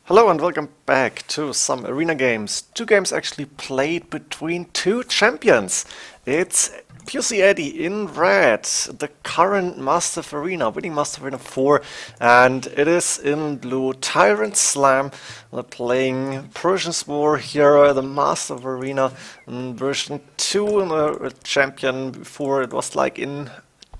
Hello and welcome back to some arena games. Two games actually played between two champions. It's POC Edie in red, the current Master of Arena, winning Master of Arena 4, and it is in blue Tyrant Slam. They're playing Persians War here, the Master of Arena version 2, a champion before. It was like in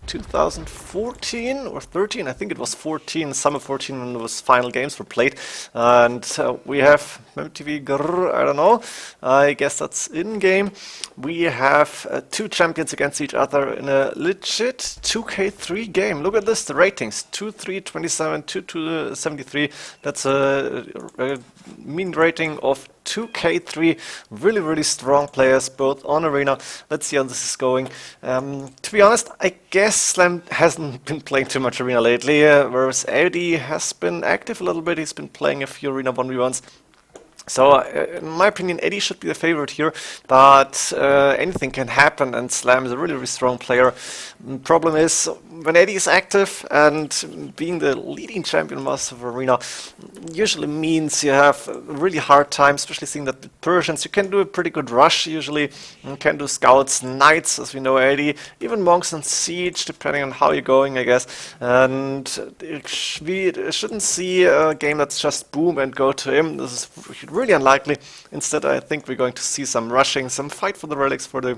2014 or 13, I think it was 14, summer 14 when those final games were played. And we have MTV Grrr, I don't know, I guess that's in-game. We have two champions against each other in a legit 2K3 game. Look at this, the ratings, 2-3-27, 2-73. That's a mean rating of 2K3, really strong players, both on Arena. Let's see how this is going. To be honest, I guess Slam hasn't been playing too much Arena lately, whereas Edie has been active a little bit. He's been playing a few Arena 1v1s. So, in my opinion, Edie should be the favorite here, but anything can happen, and Slam is a really strong player. Problem is, when Edie is active, and being the leading champion Master of Arena usually means you have a really hard time, especially seeing that the Persians, you can do a pretty good rush usually, you can do scouts, knights, as we know Edie, even monks and siege, depending on how you're going, I guess, and we shouldn't see a game that's just boom and go to him. This is really unlikely. Instead, I think we're going to see some rushing, some fight for the relics for the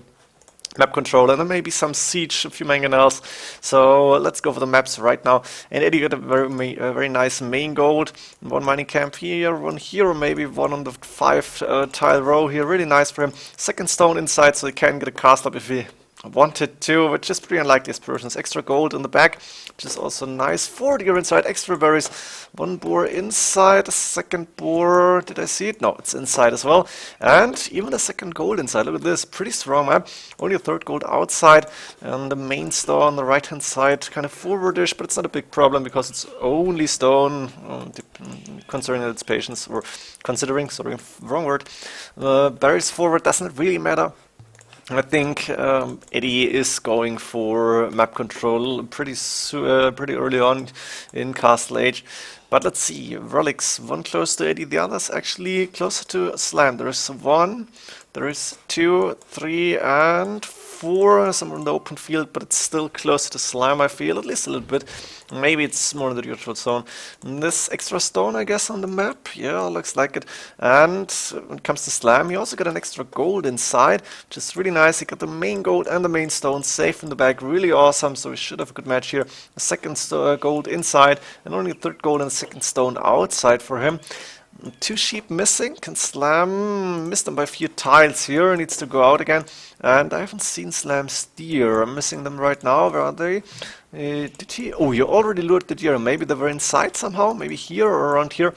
map control, and then maybe some siege, a few mangonels. So let's go for the maps right now. And Edie got a very nice main gold. One mining camp here, one here, or maybe one on the 5 tile row here. Really nice for him. Second stone inside, so he can get a cast up if he wanted to, which is pretty unlikely as Persians. Extra gold in the back, which is also nice. 4 deer inside, extra berries. One boar inside, a second boar. Did I see it? No, it's inside as well. And even a second gold inside. Look at this, pretty strong map. Only a third gold outside. And the main store on the right hand side, kind of forwardish, but it's not a big problem because it's only stone, concerning its patience, or considering, sorry, wrong word. Berries forward doesn't really matter. I think Edie is going for map control pretty early on in Castle Age. But let's see, relics, one close to Edie, the others actually closer to Slam. There is 1, there is 2, 3 and 4, somewhere in the open field, but it's still closer to Slam, I feel, at least a little bit. Maybe it's more in the neutral zone. And this extra stone, I guess, on the map, yeah, looks like it. And when it comes to Slam, he also got an extra gold inside, which is really nice. He got the main gold and the main stone safe in the bag, really awesome, so we should have a good match here. A second gold inside, and only a third gold and a second stone outside for him. 2 sheep missing. Can Slam miss them by a few tiles here? Needs to go out again. And I haven't seen Slam's deer. I'm missing them right now. Where are they? Did he? Oh, you already lured the deer. Maybe they were inside somehow. Maybe here or around here.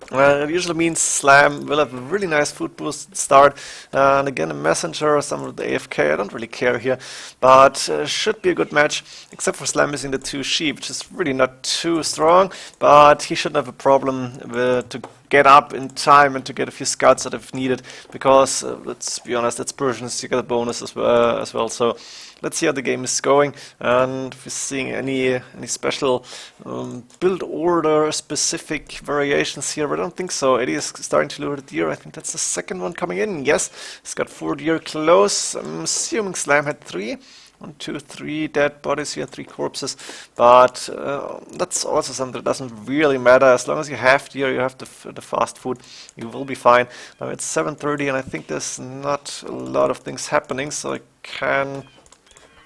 It usually means Slam will have a really nice food boost start, and again a messenger or some of the AFK, I don't really care here, but should be a good match, except for Slam missing the 2 sheep, which is really not too strong, but he shouldn't have a problem to get up in time and to get a few scouts that if needed, because let's be honest, it's Persians, you get a bonus as well, so let's see how the game is going, and if we're seeing any special build order specific variations here. I don't think so. Edie is starting to lure the deer. I think that's the second one coming in. Yes, he's got 4 deer close. I'm assuming Slam had 3. 1, 2, 3 dead bodies here, 3 corpses, but that's also something that doesn't really matter. As long as you have deer, you have the fast food, you will be fine. Now it's 7:30 and I think there's not a lot of things happening, so I can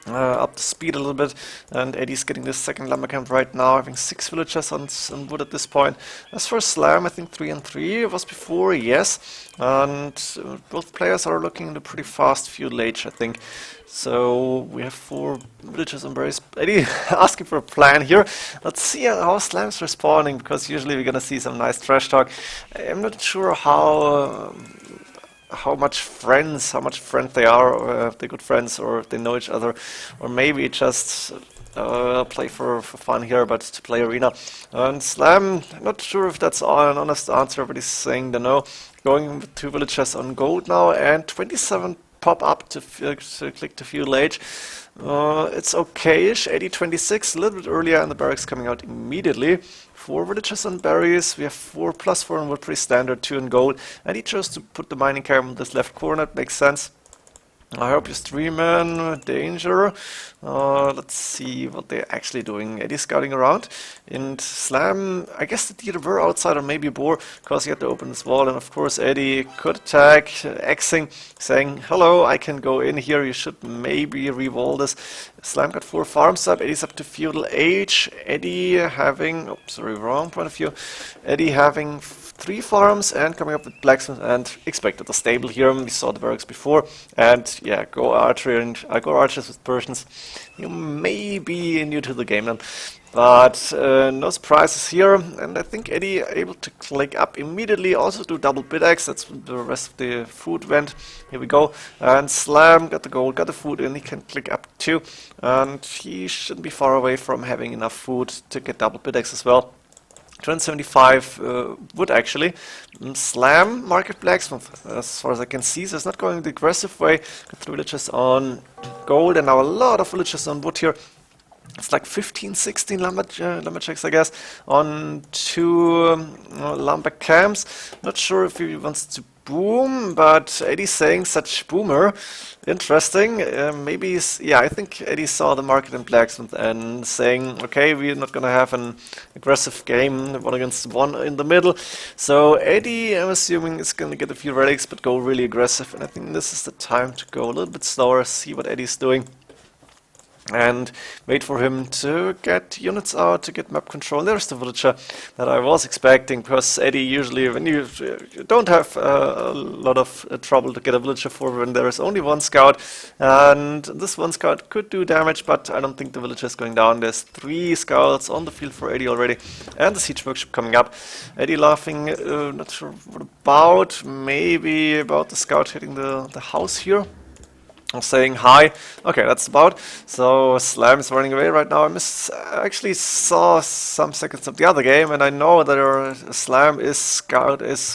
up the speed a little bit, and Edie's getting this second lumber camp right now, having 6 villagers on wood at this point. As for Slam, I think 3 and 3 was before, yes, and both players are looking in a pretty fast feudal age, I think. So we have 4 villagers on berries. Edie asking for a plan here. Let's see how Slam's responding, because usually we're gonna see some nice trash talk. I'm not sure how much friends they are, or if they're good friends, or if they know each other, or maybe just play for fun here, but to play Arena. And Slam, I'm not sure if that's an honest answer, but he's saying no. Going with 2 villagers on gold now, and 27 pop up to click to feudal age. It's okay-ish. 80-26, a little bit earlier, and the barracks coming out immediately. 4 villages on berries. We have 4 plus 4 on wood, pretty standard, 2 in gold. And he chose to put the mining camp in this left corner. It makes sense. I hope you stream in danger. Let's see what they're actually doing. Eddie scouting around. And Slam, I guess the deer were outside or maybe a boar, because he had to open this wall. And of course Eddie could attack, Xing, saying, hello, I can go in here, you should maybe re-wall this. Slam got 4 farms up, Eddie's up to feudal age. Eddie having, oh sorry, wrong point of view. Eddie having 3 farms and coming up with blacksmith and expected a stable here. We saw the barracks before, and yeah, go archer and go archers with Persians. You may be new to the game then, but no surprises here. And I think Eddie able to click up immediately, also do double pickaxe. That's the rest of the food went. Here we go, and Slam got the gold, got the food in. He can click up too, and he shouldn't be far away from having enough food to get double pickaxe as well. 275 wood actually. Slam, market blacksmith, as far as I can see, so it's not going the aggressive way. Got 3 villages on gold and now a lot of villages on wood here. It's like 15, 16 lumberjacks, I guess, on 2 lumber camps. Not sure if he wants to boom, but Eddie's saying such boomer. Interesting. Maybe, yeah, I think Eddie saw the market in blacksmith and saying, okay, we're not going to have an aggressive game, 1 against 1 in the middle. So Eddie, I'm assuming, is going to get a few relics, but go really aggressive. And I think this is the time to go a little bit slower, see what Eddie's doing. And wait for him to get units out, to get map control. There's the villager that I was expecting, because Eddie usually, when you don't have a lot of trouble to get a villager for when there is only 1 scout, and this 1 scout could do damage, but I don't think the villager is going down. There's 3 scouts on the field for Eddie already, and the siege workshop coming up. Eddie laughing, not sure what about, maybe about the scout hitting the house here. Saying hi. Okay, that's about. So Slam is running away right now. I actually saw some seconds of the other game, and I know that Slam is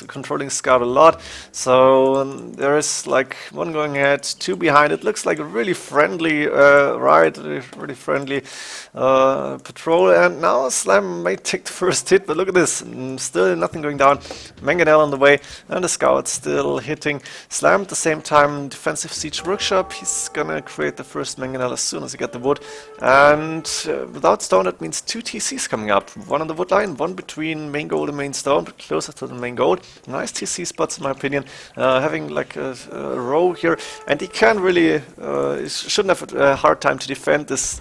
controlling Scout a lot. So there is like 1 going ahead, 2 behind. It looks like a really friendly really friendly patrol. And now Slam may take the first hit, but look at this. Still nothing going down. Mangonel on the way, and the Scout still hitting. Slam at the same time, defensive siege workshop. He's gonna create the first mangonel as soon as he gets the wood, and without stone that means 2 TCs coming up, 1 on the wood line, 1 between main gold and main stone, but closer to the main gold. Nice TC spots in my opinion, having like a row here, and he can really shouldn't have a hard time to defend this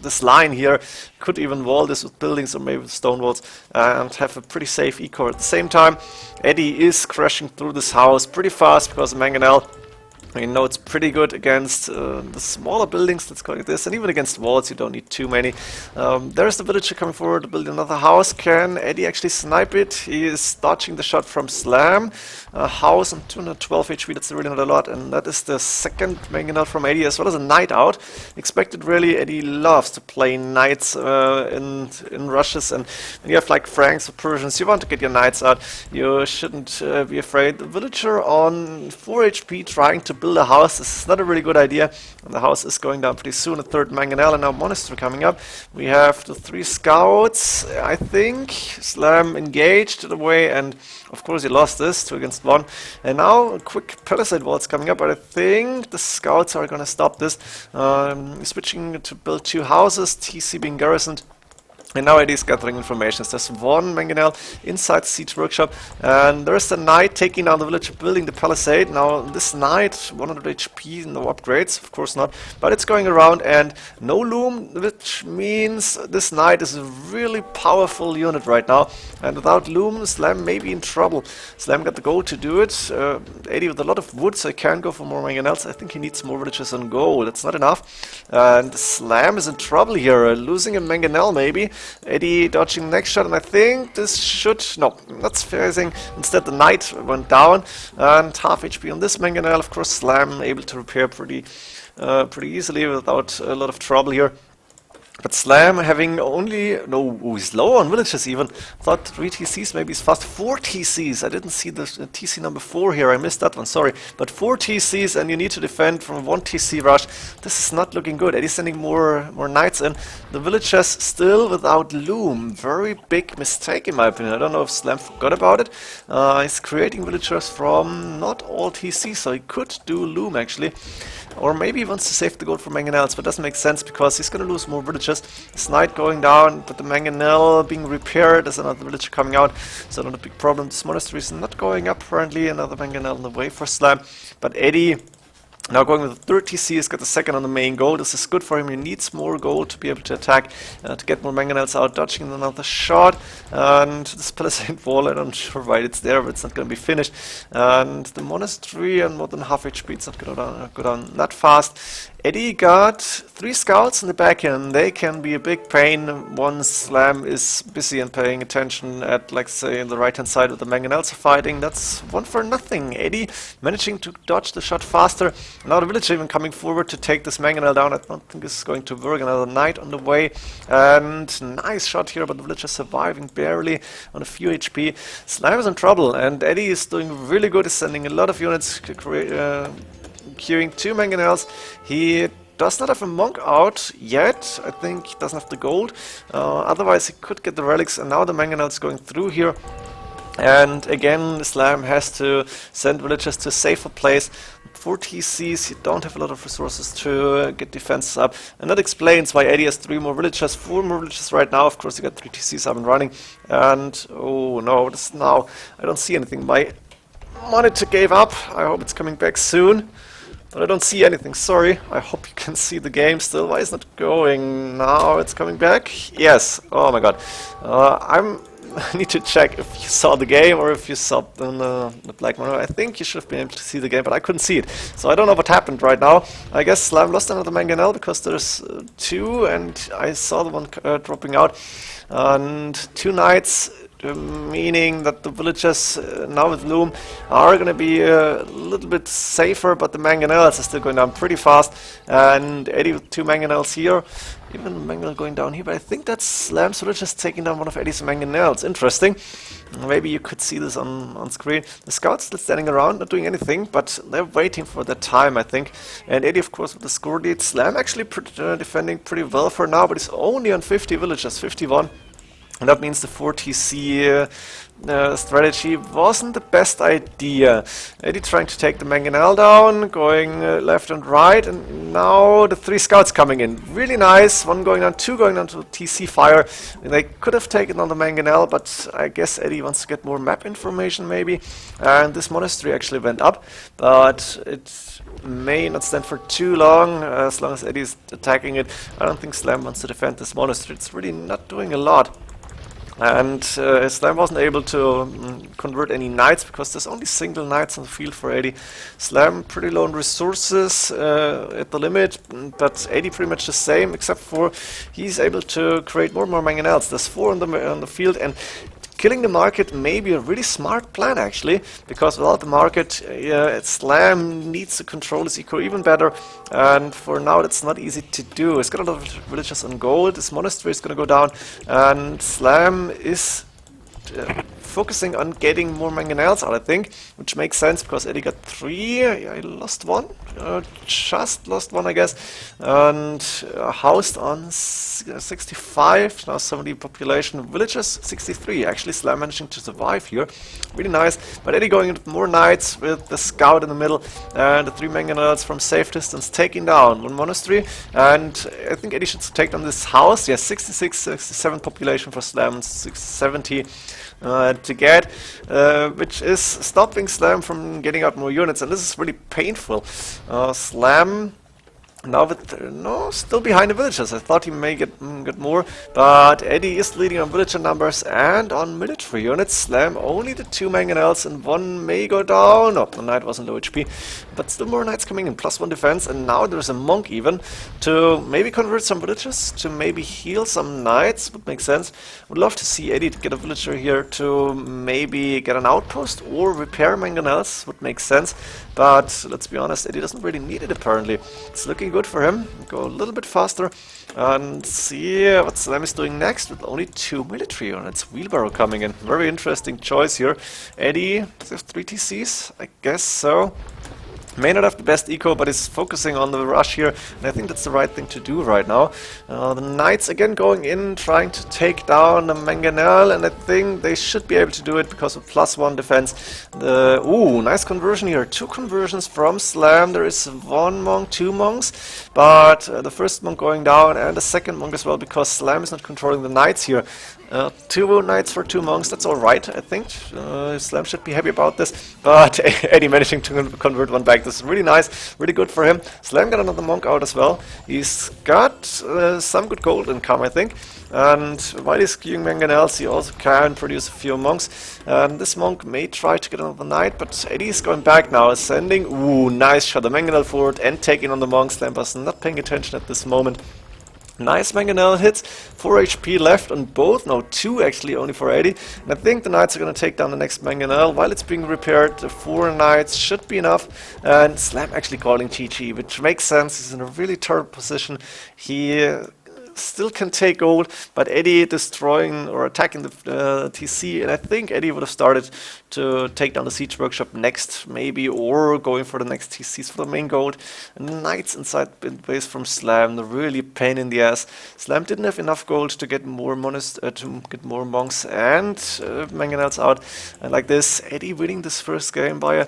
this line here. Could even wall this with buildings or maybe with stone walls and have a pretty safe eco. At the same time, Eddie is crashing through this house pretty fast because of mangonel. You know, it's pretty good against the smaller buildings, let's call it this, and even against walls you don't need too many. There's the villager coming forward to build another house. Can Eddie actually snipe it? He is dodging the shot from Slam. A house on 212 HP, that's really not a lot, and that is the second mangonel from Eddie, as well as a knight out. Expected really, Eddie loves to play knights in rushes, and when you have like Franks or Persians, you want to get your knights out. You shouldn't be afraid. The villager on 4 HP trying to build a house. This is not a really good idea, and the house is going down pretty soon. A 3rd mangonel and now monastery coming up. We have the 3 scouts, I think. Slam engaged in a way, and of course he lost this 2 against 1. And now a quick palisade wall is coming up, but I think the scouts are going to stop this. Switching to build 2 houses, TC being garrisoned. And now Eddie's gathering information. There's 1 mangonel inside the siege workshop, and there's the knight taking down the village, building the palisade. Now this knight, 100 HP, no upgrades, of course not, but it's going around, and no loom, which means this knight is a really powerful unit right now, and without loom, Slam may be in trouble. Slam got the gold to do it. Eddie with a lot of wood, so he can go for more mangonels. I think he needs more villages on gold. That's not enough, and Slam is in trouble here, losing a mangonel maybe. Eddie dodging the next shot, and I think this should... no, that's phasing. Instead the knight went down, and half HP on this mangonel. Of course Slam able to repair pretty easily without a lot of trouble here. But Slam having only, no, oh, he's low on villages even. Thought 3 TCs, maybe he's fast. 4 TCs, I didn't see the TC number 4 here, I missed that one, sorry. But 4 TCs and you need to defend from 1 TC rush. This is not looking good. Eddie's sending more knights in. The villagers still without loom. Very big mistake in my opinion. I don't know if Slam forgot about it. He's creating villagers from not all TC, so he could do loom actually. Or maybe he wants to save the gold for mangonels, but it doesn't make sense because he's going to lose more villagers. This knight going down, but the mangonel being repaired. There's another villager coming out, so not a big problem. This monastery is not going up apparently. Another mangonel on the way for Slam. But Eddie now going with the third TC, he's got the second on the main goal. This is good for him. He needs more gold to be able to attack, to get more mangonels out, dodging another shot. And this palisade wall, I'm not sure why it's there, but it's not going to be finished. And the monastery on more than half HP, it's not going to go down that fast. Eddie got 3 scouts in the back end. They can be a big pain once Slam is busy and paying attention at, like, say, the right-hand side with the mangonels are fighting. That's 1 for nothing. Eddie managing to dodge the shot faster. Now the villager even coming forward to take this mangonel down. I don't think this is going to work. Another knight on the way. And nice shot here, but the villager surviving barely on a few HP. Slam is in trouble, and Eddie is doing really good. He's sending a lot of units to create... queuing 2 mangonels. He does not have a monk out yet. I think he doesn't have the gold. Otherwise he could get the relics, and now the mangonels going through here. And again, Slam has to send villagers to a safer place. 4 TCs, you don't have a lot of resources to get defenses up. And that explains why Eddie has 3 more villagers, 4 more villagers right now. Of course, you got 3 TCs up and running. And, oh no, this now, I don't see anything. My monitor gave up. I hope it's coming back soon. But I don't see anything, sorry. I hope you can see the game still. Why is it not going? Now it's coming back? Yes. Oh my god. I need to check if you saw the game or if you saw the black monitor. I think you should have been able to see the game, but I couldn't see it. So I don't know what happened right now. I guess Slam lost another mangonel because there's 2 and I saw the one dropping out. And 2 knights... meaning that the villagers now with loom are going to be a little bit safer, but the mangonels are still going down pretty fast. And Eddie with 2 mangonels here, even the mangonel going down here, but I think that's Slam's villagers taking down one of Eddie's mangonels. Interesting. Maybe you could see this on screen. The scouts still standing around, not doing anything, but they're waiting for their time, I think. And Eddie, of course, with the score lead. Slam actually defending pretty well for now, but he's only on 50 villagers, 51. And that means the 4 TC strategy wasn't the best idea. Eddie trying to take the mangonel down, going left and right, and now the 3 scouts coming in. Really nice. 1 going down, 2 going down to TC fire. And they could have taken on the mangonel, but I guess Eddie wants to get more map information maybe. And this monastery actually went up, but it may not stand for too long as Eddie's attacking it. I don't think Slam wants to defend this monastery. It's really not doing a lot. And Slam wasn't able to convert any knights because there's only single knights on the field for Eddie. Slam pretty low on resources at the limit, but Eddie pretty much the same, except for he's able to create more and more mangonels. There's 4 on the field, and killing the market may be a really smart plan actually, because without the market, Slam needs to control his eco even better, and for now that's not easy to do. He's got a lot of villagers on gold, this monastery is going to go down, and Slam is focusing on getting more mangonels out, I think, which makes sense because Eddie got 3. I lost 1, just lost 1, I guess, and housed on 65, now 70 population, villagers 63. Actually, Slam managing to survive here, really nice. But Eddie going into more knights with the scout in the middle, and the 3 mangonels from safe distance taking down 1 monastery. And I think Eddie should take down this house. Yes, 66, 67 population for Slam, 70. To get, which is stopping Slam from getting out more units, and this is really painful. Slam now with still behind the villagers. I thought he may get more, but Eddie is leading on villager numbers and on military units. Slam only the 2 mangonels, and 1 may go down. No, the knight wasn't low HP, but still more knights coming in, +1 defense, and now there's a monk even to maybe convert some villagers, to maybe heal some knights. Would make sense. Would love to see Eddie to get a villager here to maybe get an outpost or repair mangonels. Would make sense, but let's be honest, Eddie doesn't really need it apparently. It's looking looking good for him. Go a little bit faster and see what Slam is doing next with only 2 military units. Wheelbarrow coming in. Very interesting choice here. Eddie, does he have 3 TCs? I guess so. May not have the best eco, but is focusing on the rush here, and I think that's the right thing to do right now. The Knights again going in, trying to take down the Mangonel, and I think they should be able to do it because of +1 defense. Ooh, nice conversion here. 2 conversions from Slam. There is 1 monk, 2 monks, but the first monk going down and the second monk as well, because Slam is not controlling the Knights here. 2 Knights for 2 monks, that's alright, I think. Slam should be happy about this, but Eddie managing to convert 1 back. This is really nice, really good for him. Slam got another monk out as well. He's got some good gold income, I think. And while he's skewing Mangonels, he also can produce a few monks. This monk may try to get another knight, but Eddie is going back now, ascending. Ooh, nice shot, the Mangonel forward and taking on the monks. Slam was not paying attention at this moment. Nice Mangonel hits, 4 HP left on both, no 2 actually only for Edie, and I think the Knights are going to take down the next Mangonel. While it's being repaired, the 4 Knights should be enough, and Slam actually calling GG, which makes sense. He's in a really terrible position. He still can take gold, but Edie destroying or attacking the TC, and I think Edie would have started to take down the Siege Workshop next, maybe, or going for the next TCs for the main gold. And the Knights inside base from Slam, the really pain in the ass. Slam didn't have enough gold to get more monks and Mangonels out, and like this, Edie winning this first game by a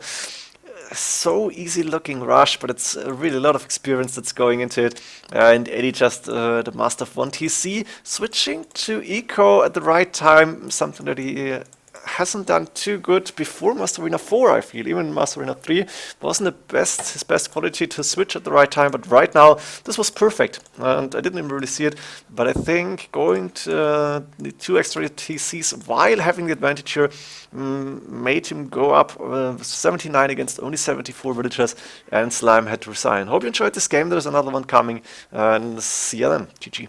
so easy looking rush, but it's really a lot of experience that's going into it. And Edie just the master of 1 TC, switching to eco at the right time, something that he hasn't done too good before Master Arena 4, I feel. Even Master Arena 3 wasn't his best quality to switch at the right time, but right now this was perfect, and I didn't even really see it. But I think going to the 2 extra TCs while having the advantage here made him go up 79 against only 74 villagers, and Slime had to resign. Hope you enjoyed this game. There's another one coming, and see you then. GG.